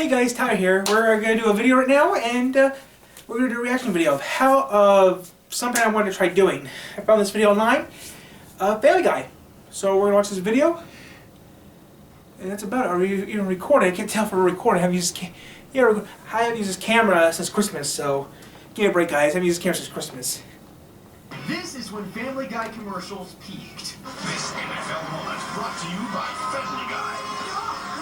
Hey guys, Ty here. We're going to do a video right now, and we're going to do a reaction video of how something I wanted to try doing. I found this video online, Family Guy. So we're going to watch this video, and that's about it. Are we even recording? I can't tell if we're recording. I haven't used this camera since Christmas, so give me a break, guys. I haven't used this camera since Christmas. This is when Family Guy commercials peaked. This NFL moment brought to you by Family Guy.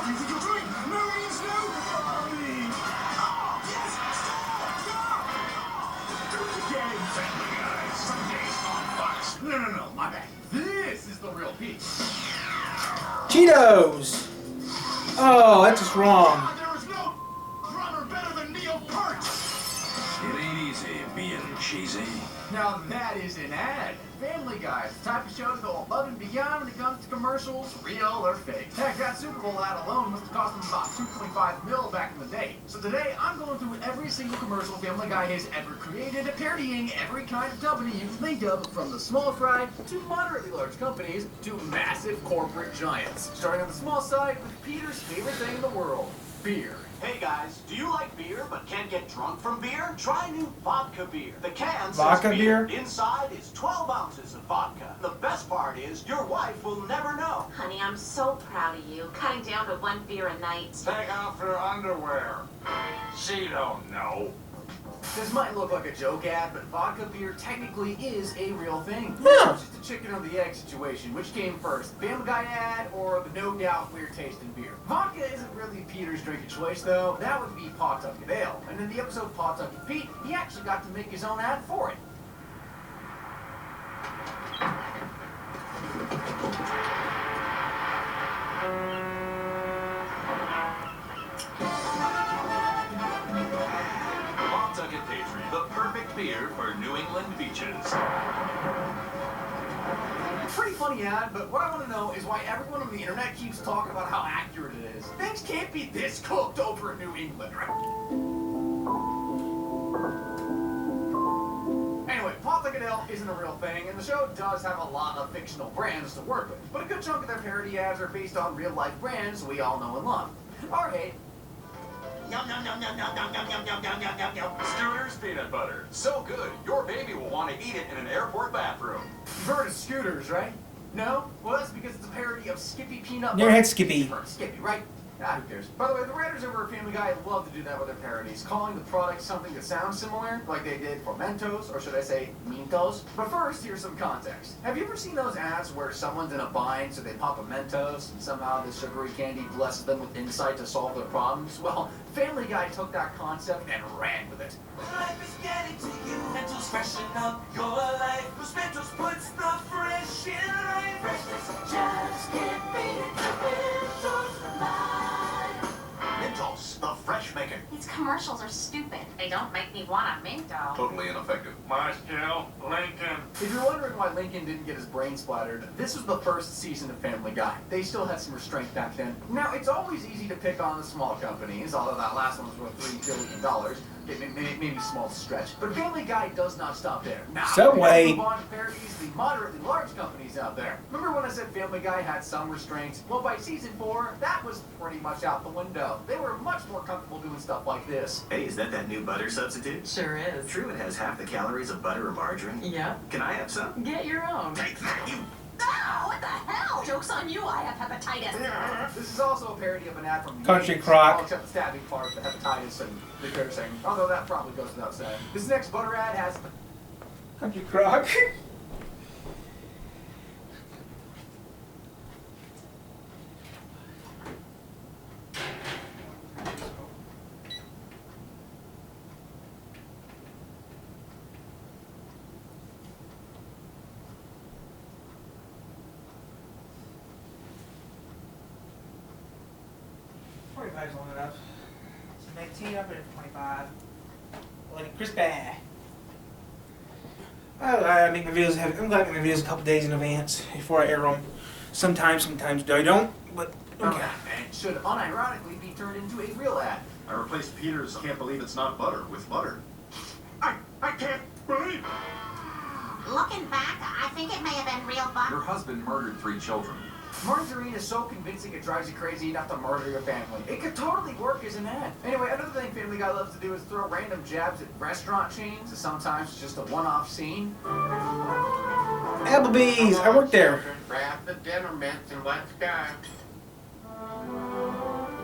What do you think you're doing? No means no. Oh, yes. Stop. Do it again. Family Guy. Sundays on Fox. No, my bad. This is the real peak. Cheetos! Oh, that's just wrong. There is no runner better than Neil Peart. It ain't easy being cheesy. Now that is an ad. Family Guy is the type of show to go above and beyond when it comes to commercials, real or fake. Heck, that Super Bowl ad alone must have cost them about $2.5 million back in the day. So today, I'm going through every single commercial Family Guy has ever created, parodying every kind of company you can think of, from the small fry to moderately large companies to massive corporate giants. Starting on the small side with Peter's favorite thing in the world, beer. Hey guys, do you like beer but can't get drunk from beer? Try new vodka beer. The can Vodka says beer? Inside is 12 ounces of vodka. The best part is your wife will never know. Honey, I'm so proud of you, cutting down to one beer a night. Take off your underwear. She don't know. This might look like a joke ad, but vodka beer technically is a real thing. Yeah. It's just a chicken or the egg situation. Which came first, Family Guy ad or the no doubt weird tasting beer? Vodka isn't really Peter's drink of choice, though. That would be Pawtucket Ale. And in the episode Pawtucket Pete, he actually got to make his own ad for it. Pawtucket Patriot, the perfect beer for New England beaches. Pretty funny ad, but what I want to know is why everyone on the internet keeps talking about how accurate it is. Things can't be this cooked over in New England, right? Anyway, Pawtucket Ale isn't a real thing, and the show does have a lot of fictional brands to work with. But a good chunk of their parody ads are based on real-life brands we all know and love. Or hate. Yum, yum, yum, yum, yum, yum, yum, yum, yum, yum, yum, yum, yum. Scooter's peanut butter. So good, your baby will want to eat it in an airport bathroom. You've heard of Scooters, right? No? Well, that's because it's a parody of Skippy Peanut Butter. Never had Skippy. You've heard of Skippy, right? Ah, who cares? By the way, the writers over at Family Guy love to do that with their parodies, calling the product something that sounds similar, like they did for Mentos, or should I say, Mentos. But first, here's some context. Have you ever seen those ads where someone's in a bind, so they pop a Mentos, and somehow the sugary candy blesses them with insight to solve their problems? Well, Family Guy took that concept and ran with it. Life is getting to you, Mentos freshen up your life. Cause Mentos puts the fresh in life. Freshness just can't beat it. Mentos life. Mentos, the fresh maker. These commercials are stupid. They don't make me want a Minto. Totally ineffective. Marshall, Lincoln. If you're wondering why Lincoln didn't get his brain splattered, this was the first season of Family Guy. They still had some restraint back then. Now, it's always easy to pick on the small companies, although that last one was worth $3 billion. Okay, maybe a small stretch. But Family Guy does not stop there. Now, Subway. we move on to parodies the moderately large companies out there. Remember when I said Family Guy had some restraints? Well, by season 4, that was pretty much out the window. They were much more comfortable doing stuff like this. Hey, is that new butter substitute? Sure is. True, it has half the calories of butter or margarine. Yep. Can I have some? Get your own. Take that, you. Oh, what the hell? Joke's on you, I have hepatitis. This is also a parody of an ad from Country Yankees, Crock. all except the stabbing part, the hepatitis, and the cursing. Although that probably goes without saying. This next butter ad has Country Crock. $45 long enough. So 19, I'll put it for 25. Like a crispy. I make my videos. I'm glad I make my videos a couple days in advance before I air them. Sometimes I don't. But okay. and should unironically be turned into a real ad. I replaced Peter's Can't Believe It's Not Butter with butter. I can't believe it. Looking back, I think it may have been real butter. Your husband murdered 3 children. Margarine is so convincing it drives you crazy enough to murder your family. It could totally work as an ad. Anyway, another thing Family Guy loves to do is throw random jabs at restaurant chains. Sometimes it's just a one-off scene. Applebee's. I worked there. Grab the dinner mitts and let's go.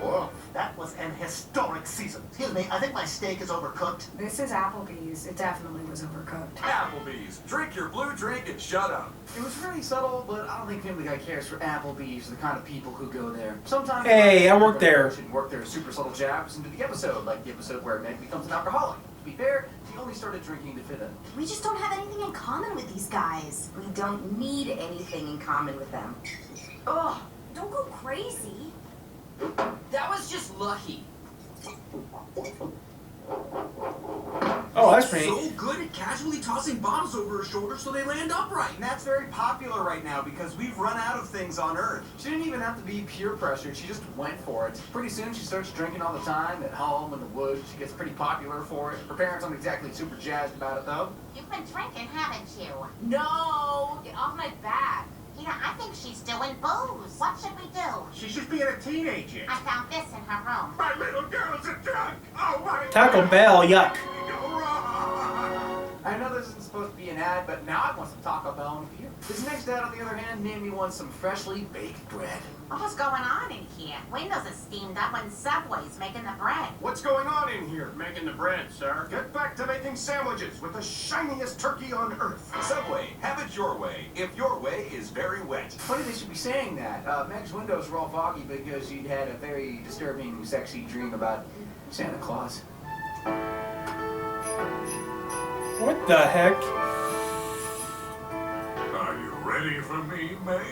Whoa. That was an historic season. Excuse me, I think my steak is overcooked. This is Applebee's. It definitely was overcooked. Applebee's. Drink your blue drink and shut up. It was really subtle, but I don't think Family Guy cares for Applebee's, the kind of people who go there. Sometimes Hey, I worked there. should work their super subtle jabs into the episode, like the episode where Meg becomes an alcoholic. To be fair, she only started drinking to fit in. We just don't have anything in common with these guys. We don't need anything in common with them. Ugh, don't go crazy. That was just lucky. Oh, that's pretty. So good at casually tossing bottles over her shoulder so they land upright. And that's very popular right now because we've run out of things on Earth. She didn't even have to be peer pressured, she just went for it. Pretty soon she starts drinking all the time, at home, in the woods. She gets pretty popular for it. Her parents aren't exactly super jazzed about it though. You've been drinking, haven't you? No! Get off my back. Yeah, I think she's doing booze. What should we do? She's just being a teenager. I found this in her room. My little girl's a drunk. Oh my Taco God. Bell, yuck. We go wrong. I know this isn't supposed to be an ad, but now I want some Taco Bell and beer. This next ad, on the other hand, made me want some freshly baked bread. What was going on in here? Windows are steamed up and Subway's making the bread. What's going on in here? Making the bread, sir. Get back to making sandwiches with the shiniest turkey on earth. Subway, have it your way. If your way is very wet. Funny they should be saying that. Meg's windows were all foggy because she'd had a very disturbing, sexy dream about Santa Claus. What the heck? Are you ready for me, Meg?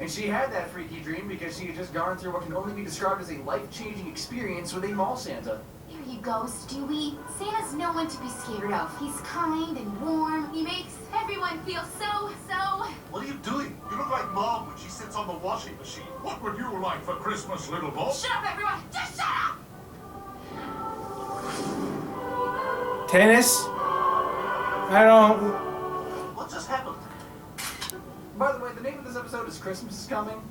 And she had that freaky dream because she had just gone through what can only be described as a life-changing experience with a mall Santa. Here you go, Stewie. Santa's no one to be scared of. He's kind and warm. He makes everyone feel so... What are you doing? You look like Mom when she sits on the washing machine. What would you like for Christmas, little boy? Shut up, everyone! Just shut up! Tennis? I don't... What just happened? By the way, the name of this episode is Christmas is Coming.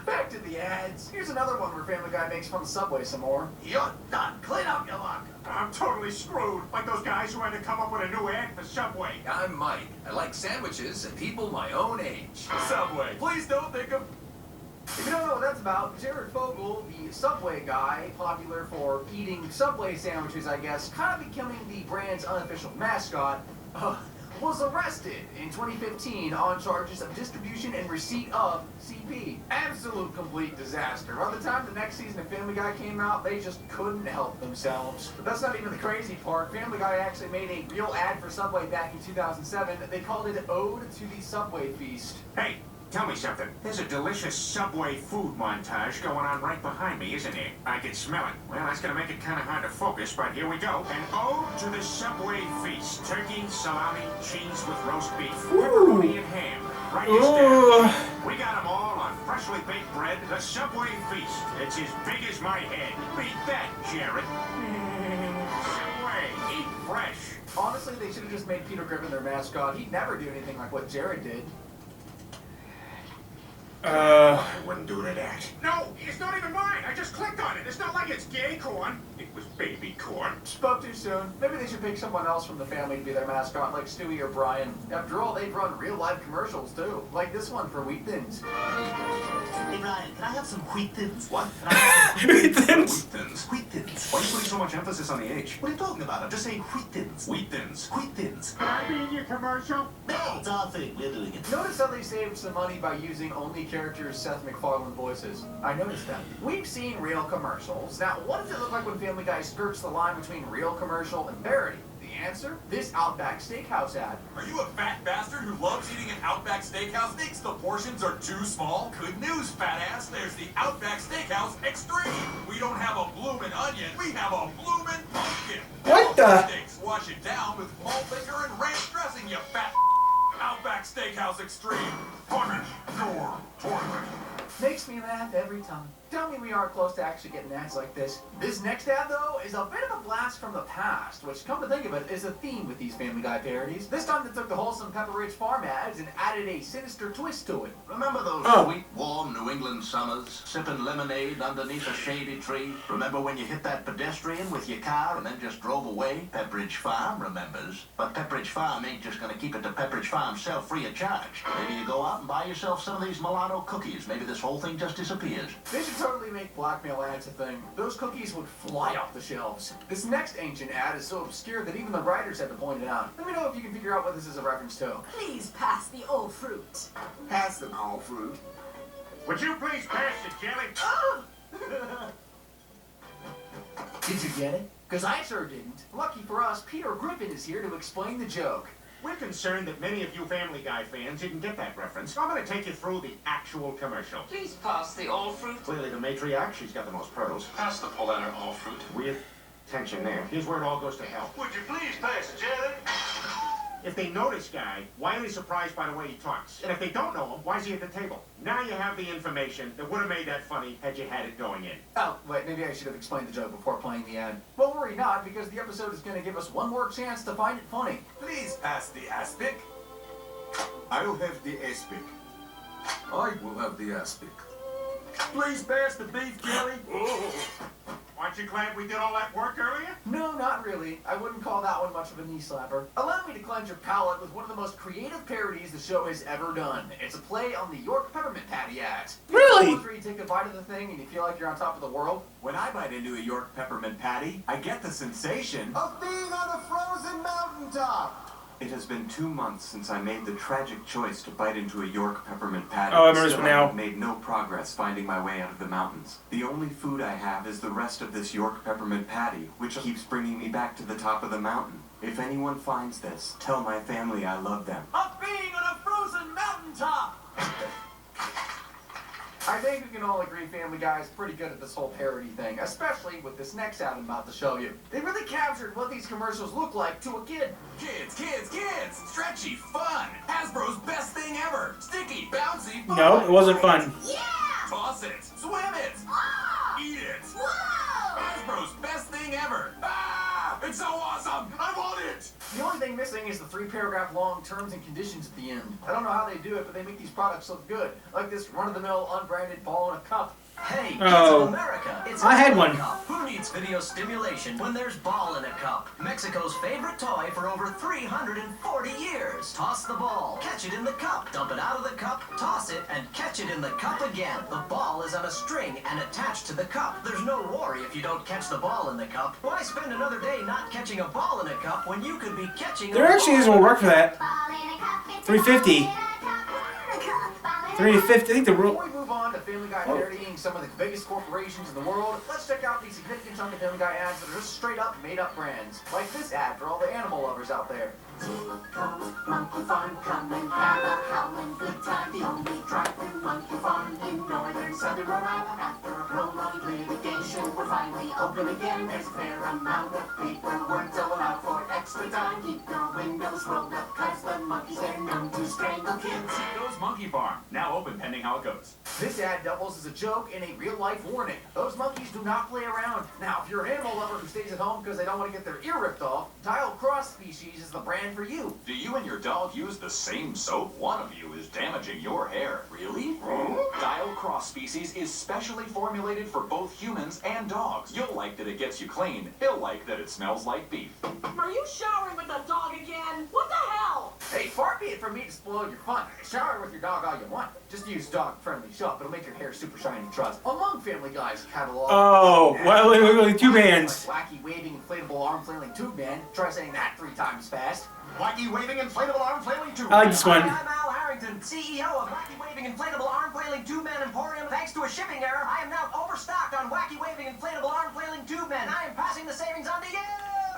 Back to the ads. Here's another one where Family Guy makes fun of Subway some more. You're done. Clean up your locker. I'm totally screwed. Like those guys who had to come up with a new ad for Subway. I'm Mike. I like sandwiches and people my own age. Subway, please don't think of... If you don't know what that's about, Jared Fogle, the Subway guy, popular for eating Subway sandwiches, I guess, kind of becoming the brand's unofficial mascot, was arrested in 2015 on charges of distribution and receipt of CP. Absolute complete disaster. By the time the next season of Family Guy came out, they just couldn't help themselves. But that's not even the crazy part. Family Guy actually made a real ad for Subway back in 2007. They called it Ode to the Subway Feast. Hey, tell me something. There's a delicious Subway food montage going on right behind me, isn't there? I can smell it. Well, that's gonna make it kind of hard to focus, but here we go. An ode to the Subway feast. Turkey, salami, cheese with roast beef, pepperoni and ham. Write this down. We got them all on freshly baked bread. The Subway feast. It's as big as my head. Beat that, Jared. Subway, eat fresh. Honestly, they should have just made Peter Griffin their mascot. He'd never do anything like what Jared did. I wouldn't do that. No, it's not even mine. I just clicked on it. It's not like it's gay corn. It was baby corn. Spoke too soon. Maybe they should pick someone else from the family to be their mascot, like Stewie or Brian. After all, they've run real-life commercials, too. Like this one for Wheat Thins. Hey, Brian, can I have some wheat thins? What? Wheat Thins? Wheat thins. Wheat thins. Why are you putting so much emphasis on the H? What are you talking about? I'm just saying wheat thins. Wheat thins. Wheat thins. Can I be in your commercial? No, it's our thing. We're doing it. Notice how they saved some money by using only characters Seth MacFarlane voices. I noticed that. We've seen real commercials. Now, what does it look like when Family Guy skirts the line between real commercial and parody? The answer? This Outback Steakhouse ad. Are you a fat bastard who loves eating at Outback Steakhouse? Thinks the portions are too small? Good news, fat ass. There's the Outback Steakhouse Extreme. We don't have a bloomin' onion. We have a bloomin' pumpkin. What the? Steaks. Wash it down with malt liquor and ranch dressing, you fat Outback Steakhouse Extreme. Punish your toilet. Makes me laugh every time. Tell me we aren't close to actually getting ads like this. This next ad, though, is a bit of a blast from the past, which, come to think of it, is a theme with these Family Guy parodies. This time they took the wholesome Pepper Ridge Farm ads and added a sinister twist to it. Remember those sweet, warm New England summers, sipping lemonade underneath a shady tree? Remember when you hit that pedestrian with your car and then just drove away? Pepperidge Farm remembers. But Pepperidge Farm ain't just gonna keep it to Pepperidge Farm self free of charge. Maybe you go out and buy yourself some of these Milano cookies. Maybe this whole thing just disappears. They should totally make blackmail ads a thing. Those cookies would fly off the shelves. This next ancient ad is so obscure that even the writers had to point it out. Let me know if you can figure out what this is a reference to. Please pass the old fruit. Pass them all fruit. Would you please pass the jelly? Did you get it? Because I sure didn't. Lucky for us, Peter Griffin is here to explain the joke. We're concerned that many of you Family Guy fans didn't get that reference. So I'm going to take you through the actual commercial. Please pass the old fruit. Clearly the matriarch, she's got the most pearls. Pass the Polaner all fruit. Weird tension there. Here's where it all goes to hell. Would you please pass the jelly? If they know this guy, why are they surprised by the way he talks? And if they don't know him, why is he at the table? Now you have the information that would have made that funny had you had it going in. Oh, wait, maybe I should have explained the joke before playing the ad. Well, worry not, because the episode is going to give us one more chance to find it funny. Please pass the aspic. I'll have the aspic. I will have the aspic. Please pass the beef jelly. Aren't you glad we did all that work earlier? No, not really. I wouldn't call that one much of a knee slapper. Allow me to cleanse your palate with one of the most creative parodies the show has ever done. It's a play on the York Peppermint Patty ads. Really? Once where you take a bite of the thing and you feel like you're on top of the world. When I bite into a York peppermint patty, I get the sensation. Of being on a frozen mountaintop. It has been 2 months since I made the tragic choice to bite into a York peppermint patty. Oh, I remember this Still, one now. I have made no progress finding my way out of the mountains. The only food I have is the rest of this York peppermint patty, which keeps bringing me back to the top of the mountain. If anyone finds this, tell my family I love them. Of being on a frozen mountaintop. I think we can all agree Family Guy is pretty good at this whole parody thing, especially with this next ad I'm about to show you. They really captured what these commercials look like to a kid. Kids, kids, kids! Stretchy, fun! Hasbro's best thing ever! Sticky, bouncy, fun! No, it wasn't fun. Yeah! Toss it! Swim it! Ah! Eat it! Whoa! Hasbro's best thing ever! Ah! It's so awesome! I want it! The only thing missing is the 3-paragraph long terms and conditions at the end. I don't know how they do it, but they make these products look good. Like this run-of-the-mill unbranded ball in a cup. Hey, kids Oh. of America, it's I had Ball in one. a Cup. Who needs video stimulation when there's ball in a cup? Mexico's favorite toy for over 340 years. Toss the ball, catch it in the cup, dump it out of the cup, toss it, and catch it in the cup again. The ball is on a string and attached to the cup. There's no worry if you don't catch the ball in the cup. Why spend another day not catching a ball in a cup when you could be catching There a actually ball is one work for that. $3.50. $3.50. I think the Before rule. we move on to Family Guy parodying some of the biggest corporations in the world, let's check out the significant chunk of Family Guy ads that are just straight up made up brands. Like this ad for all the animal lovers out there. Monkey Farm, come and have a howling good time. The only drive-through monkey farm in northern southern Rhode Island. After a prolonged litigation, we're finally open again. There's a fair amount of paperwork to allow for extra time. Keep your windows rolled up, cause the monkeys are known to strangle kids. Goes Monkey Farm. Now open pending how it goes. This ad doubles as a joke and a real-life warning. Those monkeys do not play around. Now, if you're an animal lover who stays at home because they don't want to get their ear ripped off, Dial Cross Species is the brand for you. Do you and your dog use the same soap? One of you is damaging your hair. Really? Dial Cross Species is specially formulated for both humans and dogs. You'll like that it gets you clean. He'll like that it smells like beef. Are you showering with the dog again? What the hell? Hey, far be it from me to spoil your fun. Shower with your dog all you want. Just use dog-friendly soap. It'll make your hair super shiny and trust. Among Family Guy's catalog. Oh, wait, 2 bands. Like wacky waving inflatable arm flailing tube man. Try saying that 3 times fast. Wacky waving inflatable arm flailing tube. I like this one. I'm Al Harrington, CEO of Wacky Waving Inflatable Arm Flailing Tube Man Emporium. Thanks to a shipping error, I am now overstocked on Wacky Waving Inflatable Arm Flailing Tube Man. I am passing the savings on to you.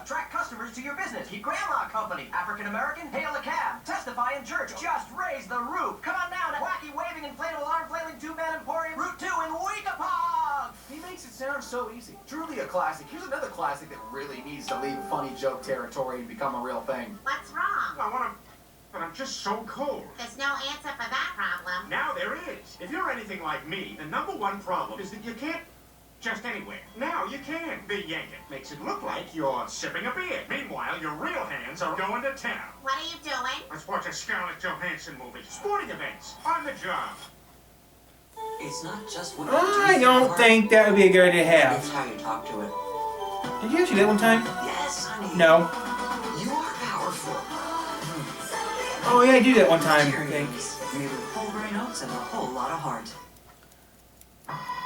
Attract customers to your business. Keep Grandma company. African American, hail a cab. Testify in church. Just raise the roof. Come on down to Wacky Waving Inflatable Arm Flailing Tube Man Emporium, Route 2 in Weekapaug. He makes it sound so easy. Truly a classic. Here's another classic that really needs to leave funny joke territory and become a real thing. What's wrong? I want to, but I'm just so cold. There's no answer for that problem. Now there is. If you're anything like me, the #1 problem is that you can't just anywhere. Now you can. The yank it makes it look like you're sipping a beer. Meanwhile, your real hands are going to town. What are you doing? Let's watch a Scarlett Johansson movie. Sporting events. On the job. It's not just what I don't think that would be a good idea to have. It's how you talk to it. Did you actually do that one time? Yes, honey. No. You are powerful. Oh yeah, I did that one time, I think. Cheerios. Made with whole grain oats and a whole lot of heart.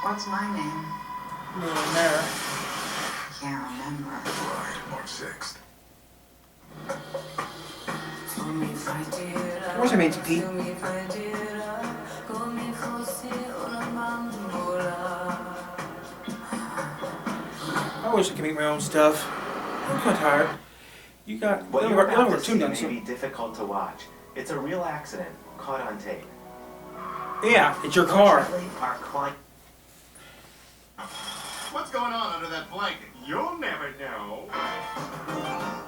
What's my name? Doesn't matter. Can't remember. Right, March 6th. What's your name, Pete? I wish I could make my own stuff. I'm kind of tired. You got What you you're only about work to two see months. may be difficult to watch. It's a real accident, caught on tape. Yeah, it's your car. Fortunately, our client... What's going on under that blanket? You'll never know.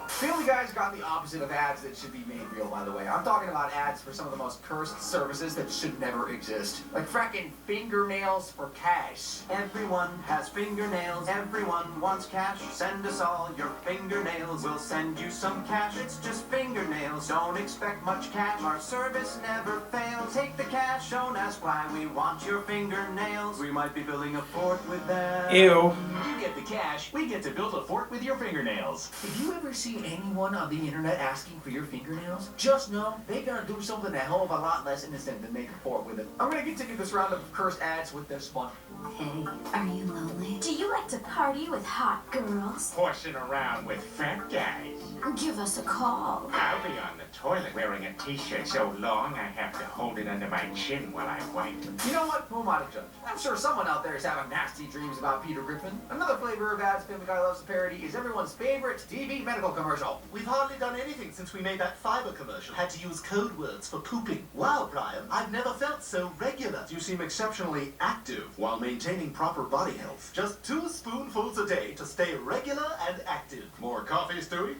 Family Guy's got the opposite of ads that should be made real, by the way. I'm talking about ads for some of the most cursed services that should never exist. Like fracking fingernails for cash. Everyone has fingernails. Everyone wants cash. Send us all your fingernails. We'll send you some cash. It's just fingernails. Don't expect much cash. Our service never fails. Take the cash. Don't ask why we want your fingernails. We might be building a fort with them. Ew. You get the cash, we get to build a fort with your fingernails. If you ever see anyone on the internet asking for your fingernails, just know they're gonna do something a hell of a lot less innocent than make a fort with it. I'm gonna continue this round of cursed ads with this one. Hey, are you lonely? Do you like to party with hot girls? Horsing around with fat guys. Give us a call. I'll be on the toilet wearing a t-shirt so long I have to hold it under my chin while I wipe. You know what? Who am I to judge? I'm sure someone out there is having nasty dreams about Peter Griffin. Another flavor of ads Family Guy loves to parody is everyone's favorite TV medical commercial. We've hardly done anything since we made that fiber commercial. Had to use code words for pooping. Wow, Brian, I've never felt so regular. You seem exceptionally active while maintaining proper body health. Just 2 spoonfuls a day to stay regular and active. More coffee, Stewie?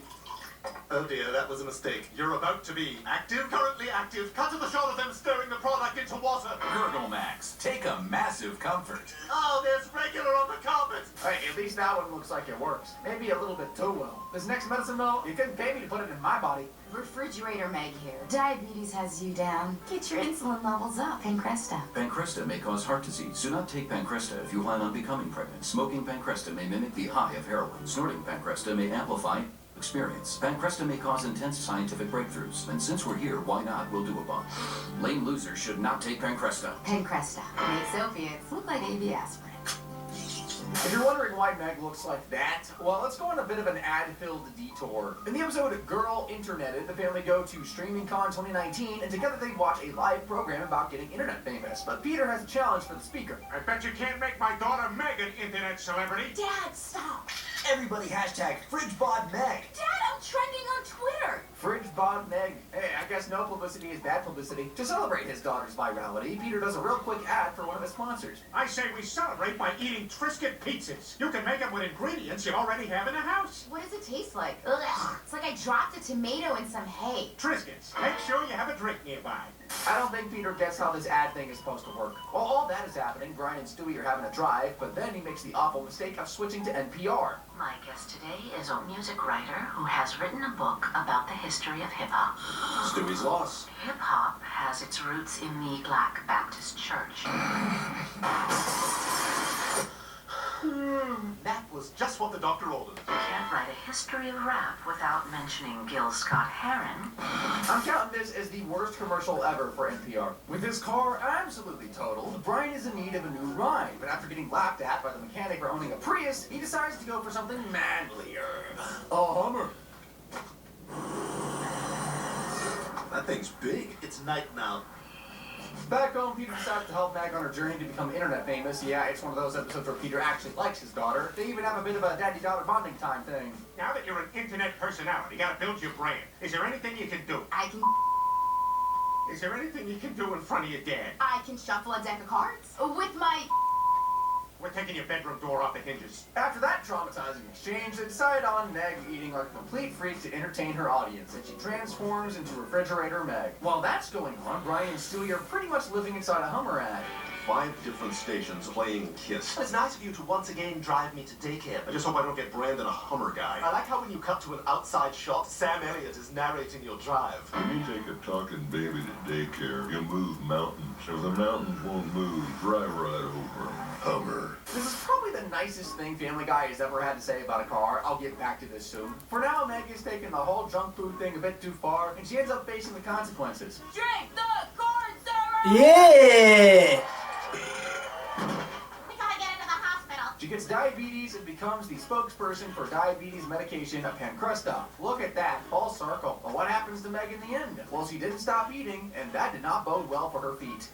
Oh dear, that was a mistake. You're about to be active, currently active. Cut to the shot of them stirring the product into water. Gurgle Max. Take a massive comfort. Oh, there's regular on the carpet. Hey, at least that one looks like it works. Maybe a little bit too well. This next medicine, though, you couldn't pay me to put it in my body. Refrigerator Meg here. Diabetes has you down. Get your insulin levels up. Pancresta. Pancresta may cause heart disease. Do not take Pancresta if you plan on becoming pregnant. Smoking Pancresta may mimic the high of heroin. Snorting Pancresta may amplify experience. Pancresta may cause intense scientific breakthroughs. And since we're here, why not? We'll do a bunch. Lame losers should not take Pancresta. Pancresta makes opiates look like AB aspirin. If you're wondering why Meg looks like that, well, let's go on a bit of an ad-filled detour. In the episode Girl Interneted, the family go to StreamingCon 2019, and together they watch a live program about getting internet famous. But Peter has a challenge for the speaker. I bet you can't make my daughter Meg an internet celebrity. Dad, stop. Everybody hashtag FridgeBodMeg. Dad, I'm trending on Twitter. FridgeBod Meg. Hey, I guess no publicity is bad publicity. To celebrate his daughter's virality, Peter does a real quick ad for one of his sponsors. I say we celebrate by eating Triscuit pizzas. You can make them with ingredients you already have in the house. What does it taste like? Ugh. It's like I dropped a tomato in some hay. Triscuits. Make sure you have a drink nearby. I don't think Peter gets how this ad thing is supposed to work. While all that is happening, Brian and Stewie are having a drive, but then he makes the awful mistake of switching to NPR. My guest today is a music writer who has written a book about the history of hip-hop. Stewie's loss. Hip-hop has its roots in the Black Baptist Church. That was just what the doctor ordered. You can't write a history of rap without mentioning Gil Scott-Heron. I'm counting this as the worst commercial ever for NPR. With his car absolutely totaled, Brian is in need of a new ride, but after getting laughed at by the mechanic for owning a Prius, he decides to go for something manlier. A Hummer. That thing's big. It's night now. Back home, Peter decides to help Meg on her journey to become internet famous. Yeah, it's one of those episodes where Peter actually likes his daughter. They even have a bit of a daddy-daughter bonding time thing. Now that you're an internet personality, you gotta build your brand. Is there anything you can do? I can Is there anything you can do in front of your dad? shuffle a deck of cards with my We're taking your bedroom door off the hinges. After that traumatizing exchange, they decide on Meg eating like a complete freak to entertain her audience, and she transforms into Refrigerator Meg. While that's going on, Brian and Stewie are pretty much living inside a Hummer ad. 5 different stations playing Kiss. It's nice of you to once again drive me to daycare. I just hope I don't get branded a Hummer guy. I like how when you cut to an outside shot, Sam Elliott is narrating your drive. When you take a talking baby to daycare, you move mountains. If the mountains won't move, drive right over 'em. Hummer. This is probably the nicest thing Family Guy has ever had to say about a car. I'll get back to this soon. For now, Meg is taking the whole junk food thing a bit too far, and she ends up facing the consequences. Drink the corn syrup! Yeah! We gotta get into the hospital. She gets diabetes and becomes the spokesperson for diabetes medication at Pancresta. Look at that, full circle. But what happens to Meg in the end? Well, she didn't stop eating, and that did not bode well for her feet.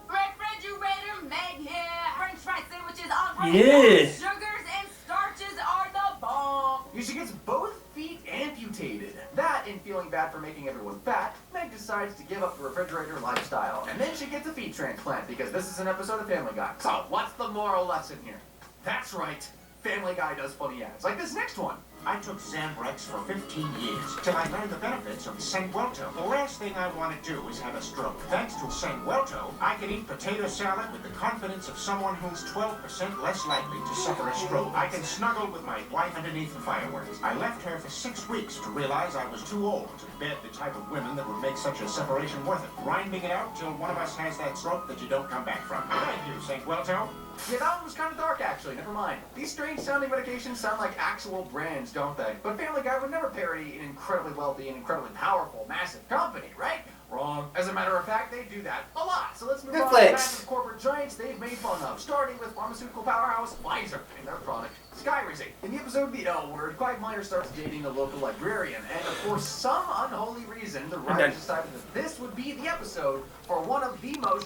Refrigerator Meg here. French fry sandwiches on point. Yeah. Sugars and starches are the bomb. She gets both feet amputated. That, and feeling bad for making everyone fat, Meg decides to give up the refrigerator lifestyle. And then she gets a feet transplant, because this is an episode of Family Guy. So, what's the moral lesson here? That's right, Family Guy does funny ads, like this next one. I took Zambrex for 15 years, till I learned the benefits of Sanguelto. The last thing I want to do is have a stroke. Thanks to Sanguelto, I can eat potato salad with the confidence of someone who's 12% less likely to suffer a stroke. I can snuggle with my wife underneath the fireworks. I left her for 6 weeks to realize I was too old to bed the type of women that would make such a separation worth it. Grinding it out till one of us has that stroke that you don't come back from. Thank you, Sanguelto. Yeah, that one was kind of dark, actually. Never mind. These strange-sounding medications sound like actual brands, don't they? But Family Guy would never parody an incredibly wealthy and incredibly powerful, massive company, right? Wrong. As a matter of fact, they do that a lot. So let's move on to the massive corporate giants they've made fun of, starting with pharmaceutical powerhouse Pfizer and their product, Skyrising. In the episode The L Word, Quagmire starts dating a local librarian, and for some unholy reason, the writers decided that this would be the episode for one of the most